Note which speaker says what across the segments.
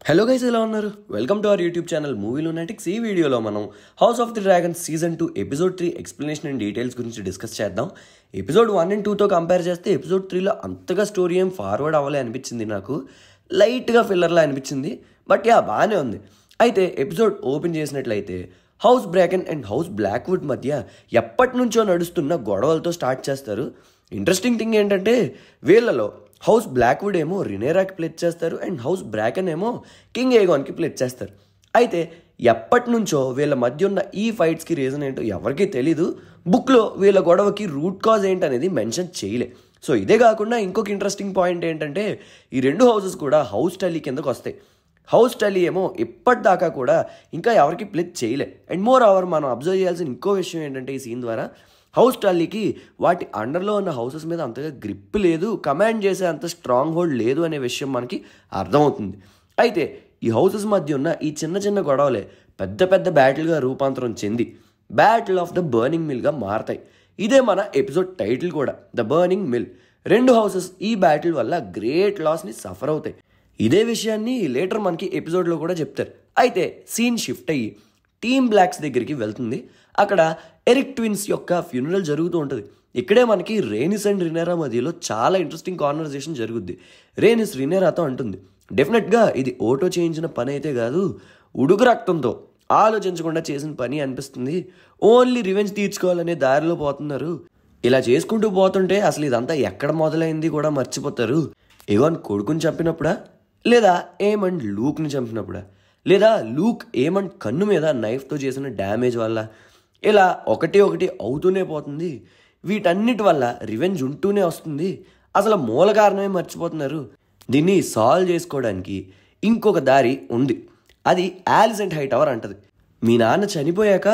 Speaker 1: Hello guys, ఎలా ఉన్నారు? Welcome to our YouTube channel Movie Lunatics. ఈ వీడియోలో మనం House of the Dragon season 2 episode 3 explanation and details గురించి డిస్కస్ చేద్దాం. ఎపిసోడ్ 1 అండ్ 2తో కంపేర్ చేస్తే ఎపిసోడ్ 3లో అంతగా స్టోరీ ఏం ఫార్వర్డ్ అవ్వలే అనిపించింది. నాకు లైట్గా ఫిల్లర్లా అనిపించింది. బట్ బాగానే ఉంది. అయితే ఎపిసోడ్ ఓపెన్ చేసినట్లయితే హౌస్ బ్రాకెన్ అండ్ హౌస్ బ్లాక్వుడ్ మధ్య ఎప్పటి నుంచో నడుస్తున్న గొడవలతో స్టార్ట్ చేస్తారు. ఇంట్రెస్టింగ్ థింగ్ ఏంటంటే వీళ్ళలో హౌస్ బ్లాక్వుడ్ ఏమో రినేరాకి ప్లేట్ చేస్తారు అండ్ హౌస్ బ్రాకెన్ ఏమో కింగ్ ఏగాన్కి ప్లేట్ చేస్తారు. అయితే ఎప్పటి నుంచో వీళ్ళ మధ్య ఉన్న ఈ ఫైట్స్కి రీజన్ ఏంటో ఎవరికీ తెలీదు. బుక్లో వీళ్ళ గొడవకి రూట్ కాజ్ ఏంటనేది మెన్షన్ చేయలే. సో ఇదే కాకుండా ఇంకొక ఇంట్రెస్టింగ్ పాయింట్ ఏంటంటే ఈ రెండు హౌసెస్ కూడా హౌస్ టలీ కిందకు వస్తాయి. హౌస్ టలీ ఏమో ఇప్పటిదాకా కూడా ఇంకా ఎవరికి ప్లేట్ చేయలే. అండ్ మోర్ ఓవర్ మనం అబ్జర్వ్ చేయాల్సిన ఇంకో విషయం ఏంటంటే ఈ సీన్ ద్వారా హౌస్ టల్లీకి వాటి అండర్లో ఉన్న హౌసెస్ మీద అంతగా గ్రిప్ లేదు, కమాండ్ చేసే అంత స్ట్రాంగ్ హోల్డ్ లేదు అనే విషయం మనకి అర్థమవుతుంది. అయితే ఈ హౌసెస్ మధ్య ఉన్న ఈ చిన్న చిన్న గొడవలే పెద్ద పెద్ద బ్యాటిల్గా రూపాంతరం చెంది బ్యాటిల్ ఆఫ్ ద బర్నింగ్ మిల్గా మారతాయి. ఇదే మన ఎపిసోడ్ టైటిల్ కూడా, ద బర్నింగ్ మిల్. రెండు హౌసెస్ ఈ బ్యాటిల్ వల్ల గ్రేట్ లాస్ని సఫర్ అవుతాయి. ఇదే విషయాన్ని లేటర్ మనకి ఎపిసోడ్లో కూడా చెప్తారు. అయితే సీన్ షిఫ్ట్ అయ్యి టీమ్ బ్లాక్స్ దగ్గరికి వెళ్తుంది. అక్కడ ఎరిక్ ట్విన్స్ యొక్క ఫ్యూనరల్ జరుగుతూ ఉంటుంది. ఇక్కడే మనకి రేనిస్ అండ్ రినేరా మధ్యలో చాలా ఇంట్రెస్టింగ్ కాన్వర్సేషన్ జరుగుద్ది. రేనిస్ రినేరాతో అంటుంది, డెఫినెట్గా ఇది ఓటో చేయించిన పని అయితే కాదు, ఉడుకు రక్తంతో ఆలోచించకుండా చేసిన పని అనిపిస్తుంది. ఓన్లీ రివెంజ్ తీర్చుకోవాలనే దారిలో పోతున్నారు. ఇలా చేసుకుంటూ పోతుంటే అసలు ఇదంతా ఎక్కడ మొదలైంది కూడా మర్చిపోతారు. ఏగాన్ కొడుకుని చంపినప్పుడా, లేదా ఏమండ్ లూక్ని చంపినప్పుడా, లేదా లూక్ ఏమండ్ కన్ను మీద నైఫ్తో చేసిన డ్యామేజ్ వల్ల, ఇలా ఒకటి అవుతూనే పోతుంది. వీటన్నిటి వల్ల రివెంజ్ ఉంటూనే వస్తుంది. అసలు మూల కారణమే మర్చిపోతున్నారు. దీన్ని సాల్వ్ చేసుకోవడానికి ఇంకొక దారి ఉంది. అది ఆలిసెంట్ హైటవర్ అంటది. మీ నాన్న చనిపోయాక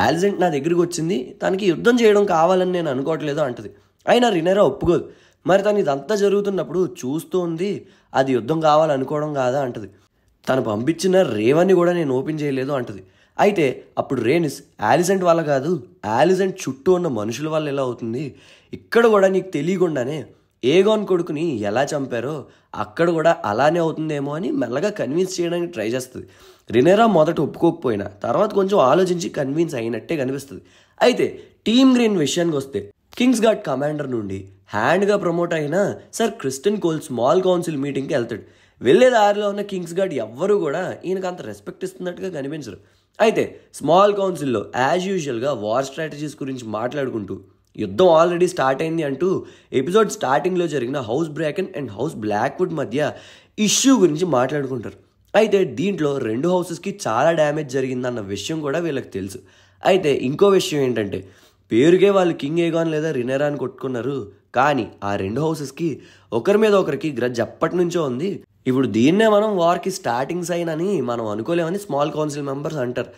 Speaker 1: ఆలిసెంట్ నా దగ్గరికి వచ్చింది, తనకి యుద్ధం చేయడం కావాలని నేను అనుకోవట్లేదు అంటది. అయినా రినేరా ఒప్పుకోదు. మరి తను ఇదంతా జరుగుతున్నప్పుడు చూస్తూ ఉంది, అది యుద్ధం కావాలనుకోవడం కాదా అంటది. తను పంపించిన రేవన్ని కూడా నేను ఓపెన్ చేయలేదు అంటది. అయితే అప్పుడు రేనిస్, ఆలిసెంట్ వల్ల కాదు, ఆలిసెంట్ చుట్టూ ఉన్న మనుషుల వల్ల ఎలా అవుతుంది, ఇక్కడ కూడా నీకు తెలియకుండానే ఏగాన్ కొడుకుని ఎలా చంపారో అక్కడ కూడా అలానే అవుతుందేమో అని మెల్లగా కన్విన్స్ చేయడానికి ట్రై చేస్తుంది. రినేరా మొదట ఒప్పుకోకపోయినా తర్వాత కొంచెం ఆలోచించి కన్విన్స్ అయినట్టే కనిపిస్తుంది. అయితే టీమ్ గ్రీన్ విషయానికి వస్తే కింగ్స్ గార్డ్ కమాండర్ నుండి హ్యాండ్గా ప్రమోట్ అయిన సర్ క్రిస్టన్ కోల్ స్మాల్ కౌన్సిల్ మీటింగ్కి వెళ్తాడు. వెళ్ళే దారిలో ఉన్న కింగ్స్ గార్డ్ ఎవ్వరూ కూడా ఈయనకు అంత రెస్పెక్ట్ ఇస్తున్నట్టుగా కనిపించరు. అయితే స్మాల్ కౌన్సిల్లో యాజ్ యూజువల్గా వార్ స్ట్రాటజీస్ గురించి మాట్లాడుకుంటూ యుద్ధం ఆల్రెడీ స్టార్ట్ అయింది అంటూ ఎపిసోడ్ స్టార్టింగ్లో జరిగిన హౌస్ బ్రాకెన్ అండ్ హౌస్ బ్లాక్వుడ్ మధ్య ఇష్యూ గురించి మాట్లాడుకుంటారు. అయితే దీంట్లో రెండు హౌసెస్కి చాలా డ్యామేజ్ జరిగిందన్న విషయం కూడా వీళ్ళకి తెలుసు. అయితే ఇంకో విషయం ఏంటంటే పేరుకే వాళ్ళు కింగ్ ఏగాన్ లేదా రినేరాని కొట్టుకున్నారు, కానీ ఆ రెండు హౌసెస్కి ఒకరి మీద ఒకరికి గ్రడ్జ్ అప్పటి నుంచో ఉంది. ఇప్పుడు దీన్నే మనం వార్కి స్టార్టింగ్ సైన్ అని మనం అనుకోలేమని స్మాల్ కౌన్సిల్ మెంబర్స్ అంటారు.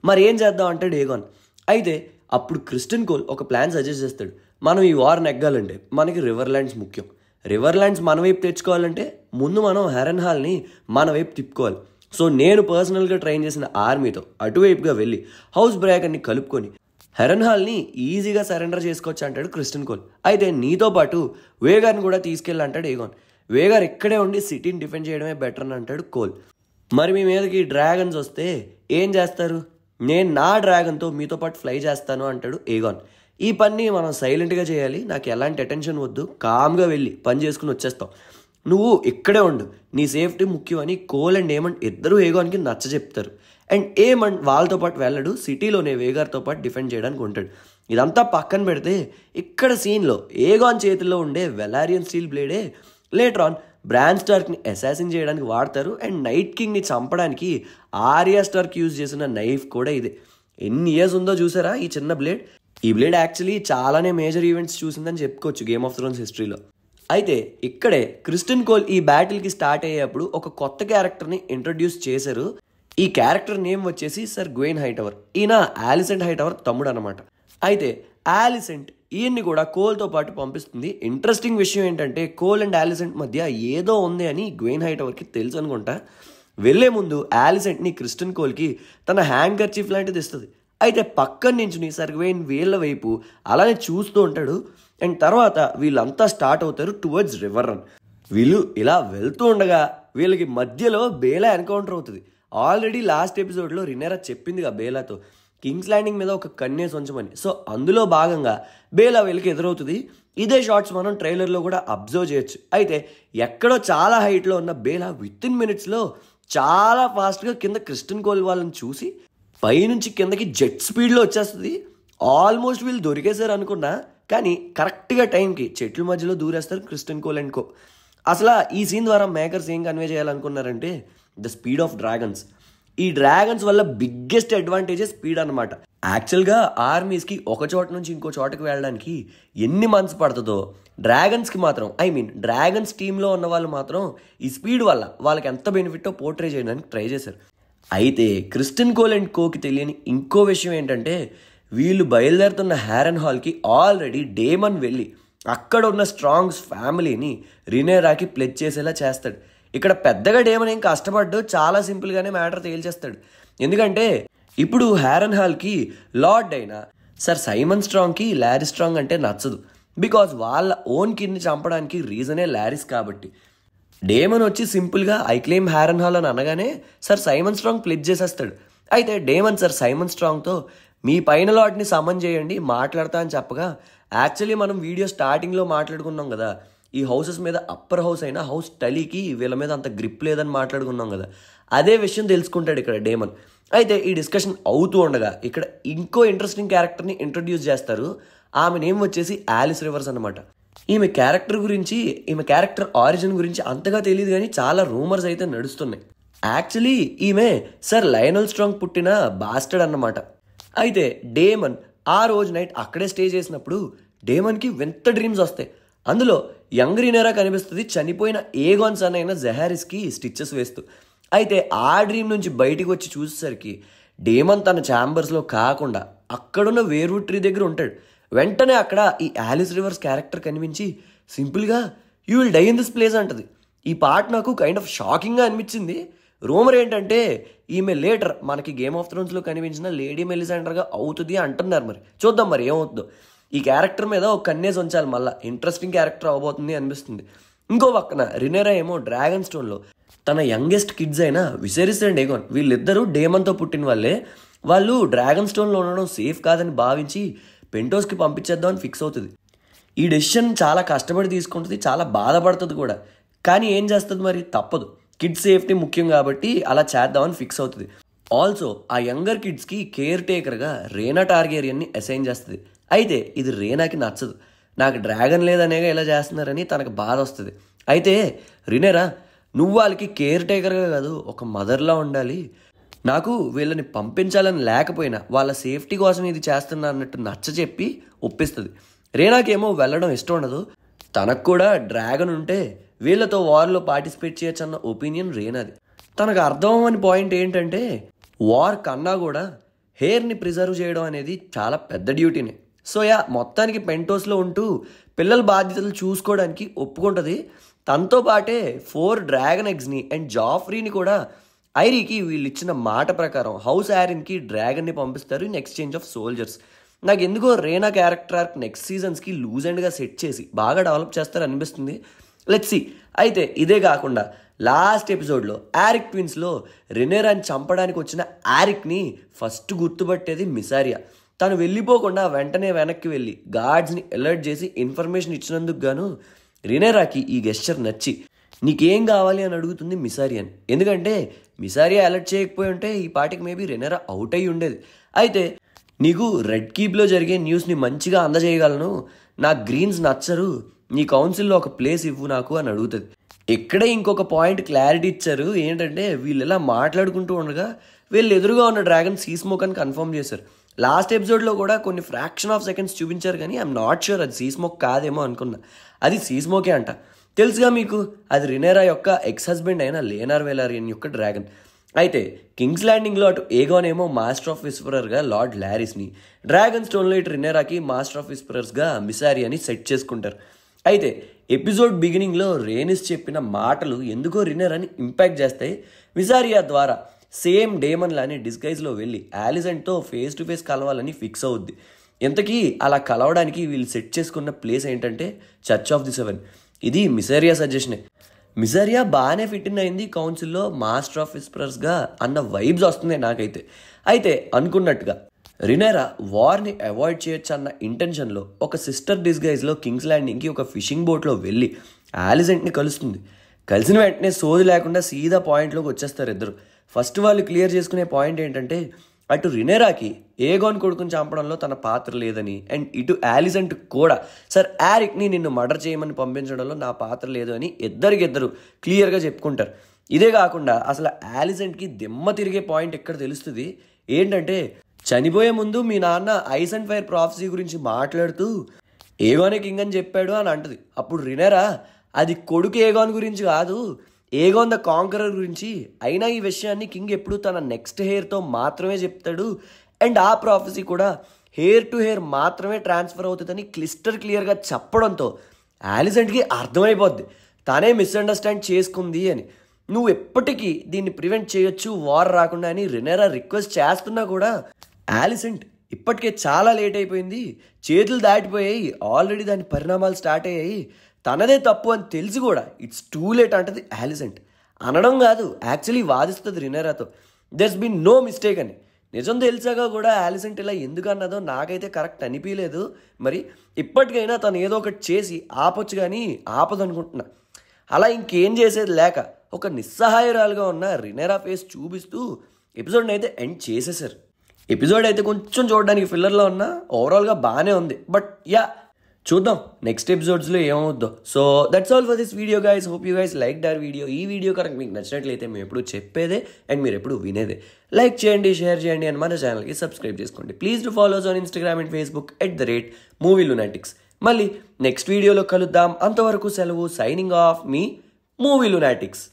Speaker 1: మరి ఏం చేద్దాం అంటాడు ఏగాన్. అయితే అప్పుడు క్రిస్టన్ కోల్ ఒక ప్లాన్ సజెస్ట్ చేస్తాడు. మనం ఈ వార్ నెగ్గాలంటే మనకి రివర్ ల్యాండ్స్ ముఖ్యం. రివర్ ల్యాండ్స్ మన వైపు తెచ్చుకోవాలంటే ముందు మనం హెరన్ హాల్ని మన వైపు తిప్పుకోవాలి. సో నేను పర్సనల్గా ట్రైన్ చేసిన ఆర్మీతో అటువైపుగా వెళ్ళి హౌస్ బ్రాకెన్ని కలుపుకొని హెరన్ హాల్ని ఈజీగా సరెండర్ చేసుకోవచ్చు అంటాడు క్రిస్టన్ కోల్. అయితే నీతో పాటు వేగార్ని కూడా తీసుకెళ్ళి అంటాడు ఏగాన్. వేగార్ ఇక్కడే ఉండి సిటీని డిఫెండ్ చేయడమే బెటర్ అని అంటాడు కోల్. మరి మీ మీదకి డ్రాగన్స్ వస్తే ఏం చేస్తారు? నేను నా డ్రాగన్తో మీతో పాటు ఫ్లై చేస్తాను అంటాడు ఏగాన్. ఈ పని మనం సైలెంట్గా చేయాలి, నాకు ఎలాంటి అటెన్షన్ వద్దు, కామ్గా వెళ్ళి పని చేసుకుని వచ్చేస్తాం, నువ్వు ఇక్కడే ఉండు, నీ సేఫ్టీ ముఖ్యం అని కోల్ అండ్ ఏమండ్ ఇద్దరు ఏగాన్కి నచ్చ చెప్తారు. అండ్ ఏమండ్ వాళ్ళతో పాటు వెళ్ళడు, సిటీలోనే వేగార్తో పాటు డిఫెండ్ చేయడానికి ఉంటాడు. ఇదంతా పక్కన పెడితే ఇక్కడ సీన్లో ఏగాన్ చేతిలో ఉండే వెలారియన్ స్టీల్ బ్లేడే లేటర్ ఆన్ బ్రాన్ స్టార్క్ని అసాసిన్ చేయడానికి వాడతారు. అండ్ నైట్ కింగ్ని చంపడానికి ఆర్యా స్టార్క్ యూజ్ చేసిన నైఫ్ కూడా ఇదే. ఎన్ని ఇయర్స్ ఉందో చూసారా ఈ చిన్న బ్లేడ్. ఈ బ్లేడ్ యాక్చువల్లీ చాలానే మేజర్ ఈవెంట్స్ చూసిందని చెప్పుకోవచ్చు గేమ్ ఆఫ్ థ్రోన్స్ హిస్టరీలో. అయితే ఇక్కడే క్రిస్టన్ కోల్ ఈ బ్యాటిల్కి స్టార్ట్ అయ్యేప్పుడు ఒక కొత్త క్యారెక్టర్ని ఇంట్రొడ్యూస్ చేశారు. ఈ క్యారెక్టర్ నేమ్ వచ్చేసి సర్ గ్వెయిన్ హైటవర్. ఈయన ఆలిసెంట్ హైటవర్ తమ్ముడు అనమాట. అయితే ఆలిసెంట్ ఈయన్ని కూడా కోల్తో పాటు పంపిస్తుంది. ఇంట్రెస్టింగ్ విషయం ఏంటంటే కోల్ అండ్ ఆలిసెంట్ మధ్య ఏదో ఉంది అని గ్వెయిన్ హైటవర్కి తెలుసు అనుకుంటా. వెళ్లే ముందు ఆలిసెంట్ని క్రిస్టన్ కోల్కి తన హ్యాండ్ కర్చీఫ్ లాంటిది ఇస్తుంది. అయితే పక్కన నుంచి సర్ గ్వెయిన్ వీళ్ళ వైపు అలానే చూస్తూ ఉంటాడు. అండ్ తర్వాత వీళ్ళంతా స్టార్ట్ అవుతారు టువర్డ్స్ రివర్ రన్. వీళ్ళు ఇలా వెళ్తూ ఉండగా వీళ్ళకి మధ్యలో బేలా ఎన్కౌంటర్ అవుతుంది. ఆల్రెడీ లాస్ట్ ఎపిసోడ్లో రినేరా చెప్పిందిగా బేలాతో కింగ్స్ ల్యాండింగ్ మీద ఒక కన్నేసి ఉంచమని. సో అందులో భాగంగా బేలా వీళ్ళకి ఎదురవుతుంది. ఇదే షార్ట్స్ మనం ట్రైలర్లో కూడా అబ్జర్వ్ చేయొచ్చు. అయితే ఎక్కడో చాలా హైట్లో ఉన్న బేలా వితిన్ మినిట్స్లో చాలా ఫాస్ట్గా కింద క్రిస్టన్ కోల్ వాళ్ళని చూసి పైనుంచి కిందకి జెట్ స్పీడ్లో వచ్చేస్తుంది. ఆల్మోస్ట్ వీళ్ళు దొరికేశారు అనుకున్నా, కానీ కరెక్ట్గా టైంకి చెట్ల మధ్యలో దూరేస్తారు క్రిస్టన్ కోల్ అండ్ కో. అసలు ఈ సీన్ ద్వారా మేకర్స్ ఏం కన్వే చేయాలనుకున్నారంటే ద స్పీడ్ ఆఫ్ డ్రాగన్స్. ఈ డ్రాగన్స్ వల్ల బిగ్గెస్ట్ అడ్వాంటేజే స్పీడ్ అనమాట. యాక్చువల్గా ఆర్మీస్కి ఒక చోట నుంచి ఇంకో చోటకి వెళ్ళడానికి ఎన్ని మంత్స్ పడుతుందో డ్రాగన్స్కి మాత్రం డ్రాగన్స్ టీంలో ఉన్న వాళ్ళు మాత్రం ఈ స్పీడ్ వల్ల వాళ్ళకి ఎంత బెనిఫిట్టో పోర్ట్రే చేయడానికి ట్రై చేశారు. అయితే క్రిస్టన్ కోల్ అండ్ కోకి తెలియని ఇంకో విషయం ఏంటంటే వీళ్ళు బయలుదేరుతున్న హ్యారన్ హాల్కి ఆల్రెడీ డేమన్ వెళ్ళి అక్కడ ఉన్న స్ట్రాంగ్స్ ఫ్యామిలీని రినేరాకి ప్లెజ్ చేసేలా చేస్తాడు. ఇక్కడ పెద్దగా డేమన్ ఏం కష్టపడ్డు, చాలా సింపుల్గానే మ్యాటర్ తేల్చేస్తాడు. ఎందుకంటే ఇప్పుడు హ్యారన్ హాల్కి లార్డ్ అయిన సర్ సైమన్ స్ట్రాంగ్కి లారీ స్ట్రాంగ్ అంటే నచ్చదు. బికాజ్ వాళ్ళ ఓన్ కిడ్ని చంపడానికి రీజనే లారిస్ కాబట్టి. డేమన్ వచ్చి సింపుల్గా ఐ క్లెయిమ్ హ్యారన్ హాల్ అని అనగానే సర్ సైమన్ స్ట్రాంగ్ ప్లెజ్ చేసేస్తాడు. అయితే డేమన్ సర్ సైమన్ స్ట్రాంగ్తో మీ పైన లార్డ్ని సమన్ చేయండి మాట్లాడతా అని చెప్పగా, యాక్చువల్లీ మనం వీడియో స్టార్టింగ్లో మాట్లాడుకున్నాం కదా, ఈ హౌసెస్ మీద అప్పర్ హౌస్ అయినా హౌస్ టలీకి వీళ్ళ మీద అంత గ్రిప్ లేదని మాట్లాడుకున్నాం కదా, అదే విషయం తెలుసుకుంటాడు ఇక్కడ డేమన్. అయితే ఈ డిస్కషన్ అవుతూ ఉండగా ఇక్కడ ఇంకో ఇంట్రెస్టింగ్ క్యారెక్టర్ని ఇంట్రడ్యూస్ చేస్తారు. ఆమె నేమ్ వచ్చేసి ఆలిస్ రివర్స్ అనమాట. ఈమె క్యారెక్టర్ ఆరిజిన్ గురించి అంతగా తెలియదు, కానీ చాలా రూమర్స్ అయితే నడుస్తున్నాయి. యాక్చువల్లీ ఈమె సర్ లయనల్ స్ట్రాంగ్ పుట్టిన బాస్టర్డ్ అన్నమాట. అయితే డేమన్ ఆ రోజు నైట్ అక్కడే స్టే చేసినప్పుడు డేమన్కి వింత డ్రీమ్స్ వస్తాయి. అందులో యంగ్ రినేరా కనిపిస్తుంది చనిపోయిన ఏగాన్ సన్ అయిన జెహారిస్కి స్టిచెస్ వేస్తూ. అయితే ఆ డ్రీమ్ నుంచి బయటికి వచ్చి చూసేసరికి డేమన్ తన ఛాంబర్స్లో కాకుండా అక్కడున్న వేర్వుడ్ ట్రీ దగ్గర ఉంటాడు. వెంటనే అక్కడ ఈ ఆలిస్ రివర్స్ క్యారెక్టర్ కనిపించి సింపుల్గా you will die in this place అంటది. ఈ పార్ట్ నాకు కైండ్ ఆఫ్ షాకింగ్గా అనిపించింది. రూమర్ ఏంటంటే ఈమె లేటర్ మనకి గేమ్ ఆఫ్ థ్రోన్స్లో కనిపించిన లేడీ మెలిసాండర్గా అవుతుంది అంటున్నారు. మరి చూద్దాం మరి ఏమవుతుందో. ఈ క్యారెక్టర్ మీద ఒక కన్నేసి ఉంచాలి, మళ్ళీ ఇంట్రెస్టింగ్ క్యారెక్టర్ అవబోతుంది అనిపిస్తుంది. ఇంకో పక్కన రినేరా ఏమో డ్రాగన్ స్టోన్లో తన యంగెస్ట్ కిడ్స్ అయిన విసెరిస్ అండ్ ఏగోన్ వీళ్ళిద్దరూ డేమన్తో పుట్టిన వాళ్ళే. వాళ్ళు డ్రాగన్ స్టోన్లో ఉండడం సేఫ్ కాదని భావించి పెంటోస్కి పంపించేద్దామని ఫిక్స్ అవుతుంది. ఈ డెసిషన్ చాలా కష్టపడి తీసుకుంటుంది, చాలా బాధపడుతుంది కూడా. కానీ ఏం చేస్తుంది మరి, తప్పదు. కిడ్స్ సేఫ్టీ ముఖ్యం కాబట్టి అలా చేద్దామని ఫిక్స్ అవుతుంది. ఆల్సో ఆ యంగర్ కిడ్స్కి కేర్ టేకర్గా రేనా టార్గేరియన్ని అసైన్ చేస్తుంది. అయితే ఇది రేనాకి నచ్చదు. నాకు డ్రాగన్ లేదనేగా ఇలా చేస్తున్నారని తనకు బాధ వస్తుంది. అయితే రినేరా, నువ్వు వాళ్ళకి కేర్ టేకర్గా కాదు ఒక మదర్లా ఉండాలి, నాకు వీళ్ళని పంపించాలని లేకపోయినా వాళ్ళ సేఫ్టీ కోసం ఇది చేస్తున్నా అన్నట్టు నచ్చ చెప్పి ఒప్పిస్తుంది. రేనాకేమో వెళ్ళడం ఇష్టం ఉండదు. తనకు కూడా డ్రాగన్ ఉంటే వీళ్ళతో వార్లో పార్టిసిపేట్ చేయొచ్చు అన్న ఒపీనియన్ రేనాది. తనకు అర్థం అవ్వని పాయింట్ ఏంటంటే వార్ కన్నా కూడా హెయిర్ని ప్రిజర్వ్ చేయడం అనేది చాలా పెద్ద డ్యూటీనే. సో మొత్తానికి పెంటోస్లో ఉంటూ పిల్లల బాధ్యతలు చూసుకోవడానికి ఒప్పుకుంటుంది. తనతో పాటే 4 డ్రాగన్ ఎగ్స్ని అండ్ జాఫ్రీని కూడా ఐరీకి వీళ్ళు ఇచ్చిన మాట ప్రకారం హౌస్ యారిన్కి డ్రాగన్ని పంపిస్తారు ఇన్ ఎక్స్చేంజ్ ఆఫ్ సోల్జర్స్. నాకు ఎందుకో రేనా క్యారెక్టర్ ఆర్క్ నెక్స్ట్ సీజన్స్కి లూజ్ అండ్గా సెట్ చేసి బాగా డెవలప్ చేస్తారు అనిపిస్తుంది. Let's see. అయితే ఇదే కాకుండా లాస్ట్ ఎపిసోడ్లో ఆరిక్ ట్విన్స్లో రినేరాని చంపడానికి వచ్చిన ఆరిక్ని ఫస్ట్ గుర్తుపట్టేది మిసారియా. తను వెళ్ళిపోకుండా వెంటనే వెనక్కి వెళ్ళి గార్డ్స్ని అలర్ట్ చేసి ఇన్ఫర్మేషన్ ఇచ్చినందుకు గాను రినేరాకి ఈ గెస్చర్ నచ్చి నీకేం కావాలి అని అడుగుతుంది మిసారియాని. ఎందుకంటే మిసారియా అలర్ట్ చేయకపోయి ఉంటే ఈ పాటికి మేబీ రినేరా అవుట్ అయ్యి ఉండేది. అయితే నీకు రెడ్ కీప్లో జరిగే న్యూస్ని మంచిగా అందజేయగలను, నాకు గ్రీన్స్ నచ్చరు, నీ కౌన్సిల్లో ఒక ప్లేస్ ఇవ్వు నాకు అని అడుగుతుంది. ఇక్కడే ఇంకొక పాయింట్ క్లారిటీ ఇచ్చారు. ఏంటంటే వీళ్ళు ఇలా మాట్లాడుకుంటూ ఉండగా వీళ్ళు ఎదురుగా ఉన్న డ్రాగన్ సీస్మోక్ అని కన్ఫర్మ్ చేశారు. లాస్ట్ ఎపిసోడ్లో కూడా కొన్ని ఫ్రాక్షన్ ఆఫ్ సెకండ్స్ చూపించారు, కానీ ఐఎమ్ నాట్ షూర్ అది సీస్మోక్ కాదేమో అనుకున్నా. అది సీస్మోకే అంట. తెలుసుగా మీకు, అది రినేరా యొక్క ఎక్స్ హస్బెండ్ అయిన లేనార్ వెలారియన్ యొక్క డ్రాగన్. అయితే కింగ్స్ ల్యాండింగ్లో అటు ఏగోన్ ఏమో మాస్టర్ ఆఫ్ విస్పరర్గా లార్డ్ లారిస్ని, డ్రాగన్ స్టోన్లో ఇటు రినేరాకి మాస్టర్ ఆఫ్ విస్పరర్స్గా మిసారియాని సెట్ చేసుకుంటారు. అయితే ఎపిసోడ్ బిగినింగ్లో రేనిస్ చెప్పిన మాటలు ఎందుకో రినేరాని ఇంపాక్ట్ చేస్తాయి. మిసారియా ద్వారా సేమ్ డేమన్ లాని డిస్గైజ్లో వెళ్ళి ఆలిసెంట్తో ఫేస్ టు ఫేస్ కలవాలని ఫిక్స్ అవుద్ది. ఇంతకీ అలా కలవడానికి వీళ్ళు సెట్ చేసుకున్న ప్లేస్ ఏంటంటే చర్చ్ ఆఫ్ ది 7. ఇది మిసేరియా సజెషనే. మిసేరియా బాగానే ఫిట్ ఇన్ అయింది కౌన్సిల్లో మాస్టర్ ఆఫ్ విస్పరర్స్గా అన్న వైబ్స్ వస్తున్నాయి నాకైతే. అయితే అనుకున్నట్టుగా రినేరా వార్ని అవాయిడ్ చేయొచ్చు అన్న ఇంటెన్షన్లో ఒక సిస్టర్ డిస్గైజ్లో కింగ్స్ ల్యాండింగ్కి ఒక ఫిషింగ్ బోట్లో వెళ్ళి ఆలిసెంట్ని కలుస్తుంది. కలిసిన వెంటనే సోది లేకుండా సీదా పాయింట్లోకి వచ్చేస్తారు ఇద్దరు. ఫస్ట్ వాళ్ళు క్లియర్ చేసుకునే పాయింట్ ఏంటంటే అటు రినేరాకి ఏగోన్ కొడుకుని చంపడంలో తన పాత్ర లేదని, అండ్ ఇటు ఆలిసెంట్ కూడా సర్ యారిక్ని నిన్ను మర్డర్ చేయమని పంపించడంలో నా పాత్ర లేదు అని ఇద్దరికిద్దరు క్లియర్గా చెప్పుకుంటారు. ఇదే కాకుండా అసలు ఆలిసెంట్కి దిమ్మ తిరిగే పాయింట్ ఎక్కడ తెలుస్తుంది ఏంటంటే, చనిపోయే ముందు మీ నాన్న ఐస్ అండ్ ఫైర్ ప్రాఫెసీ గురించి మాట్లాడుతూ ఏగోనే కింగ్ అని చెప్పాడు అని అంటది. అప్పుడు రినేరా అది కొడుకు ఏగోన్ గురించి కాదు, ఏగోన్ ద కాంకరర్ గురించి, అయినా ఈ విషయాన్ని కింగ్ ఎప్పుడు తన నెక్స్ట్ హెయిర్తో మాత్రమే చెప్తాడు, అండ్ ఆ ప్రాఫెసీ కూడా హెయిర్ టు హెయిర్ మాత్రమే ట్రాన్స్ఫర్ అవుతుందని క్లియర్గా చెప్పడంతో ఆలిసెంట్కి అర్థమైపోద్ది తనే మిస్అండర్స్టాండ్ చేసుకుంది అని. నువ్వు ఎప్పటికీ దీన్ని ప్రివెంట్ చేయొచ్చు వార్ రాకుండా అని రినేరా రిక్వెస్ట్ చేస్తున్నా కూడా ఆలిసెంట్ ఇప్పటికే చాలా లేట్ అయిపోయింది, చేతులు దాటిపోయాయి, ఆల్రెడీ దాని పరిణామాలు స్టార్ట్ అయ్యాయి, తనదే తప్పు అని తెలిసి కూడా ఇట్స్ టూ లేట్ అంటది ఆలిసెంట్. అనడం కాదు, యాక్చువల్లీ వాదిస్తుంది రినేరాతో దెర్స్ బీన్ నో మిస్టేక్ అని. నిజం తెలిసాక కూడా ఆలిసెంట్ ఇలా ఎందుకు అన్నదో నాకైతే కరెక్ట్ అనిపించలేదు. మరి ఇప్పటికైనా తను ఏదో ఒకటి చేసి ఆపొచ్చు కానీ ఆపదనుకుంటున్నా. అలా ఇంకేం చేసేది లేక ఒక నిస్సహాయరాలుగా ఉన్న రినేరా ఫేస్ చూపిస్తూ ఎపిసోడ్ని అయితే ఎండ్ చేసేసారు. ఎపిసోడ్ అయితే కొంచెం చూడడానికి ఫిల్లర్లో ఉన్నా ఓవరాల్గా బాగానే ఉంది. బట్ యా, చూద్దాం నెక్స్ట్ ఎపిసోడ్స్లో ఏమవుద్దో. So that's all for this video guys. Hope you guys like the video. ఈ వీడియో కనుక మీకు నచ్చినట్లయితే మేము ఎప్పుడు చెప్పేదే అండ్ మీరు ఎప్పుడు వినేదే. లైక్ చేయండి, షేర్ చేయండి అండ్ మన ఛానల్కి సబ్స్క్రైబ్ చేసుకోండి. Please do follow us on Instagram and Facebook @MovieLunatics. మళ్ళీ నెక్స్ట్ వీడియోలో కలుద్దాం. అంతవరకు సెలవు. సైనింగ్ ఆఫ్ మీ మూవీ లునాటిక్స్.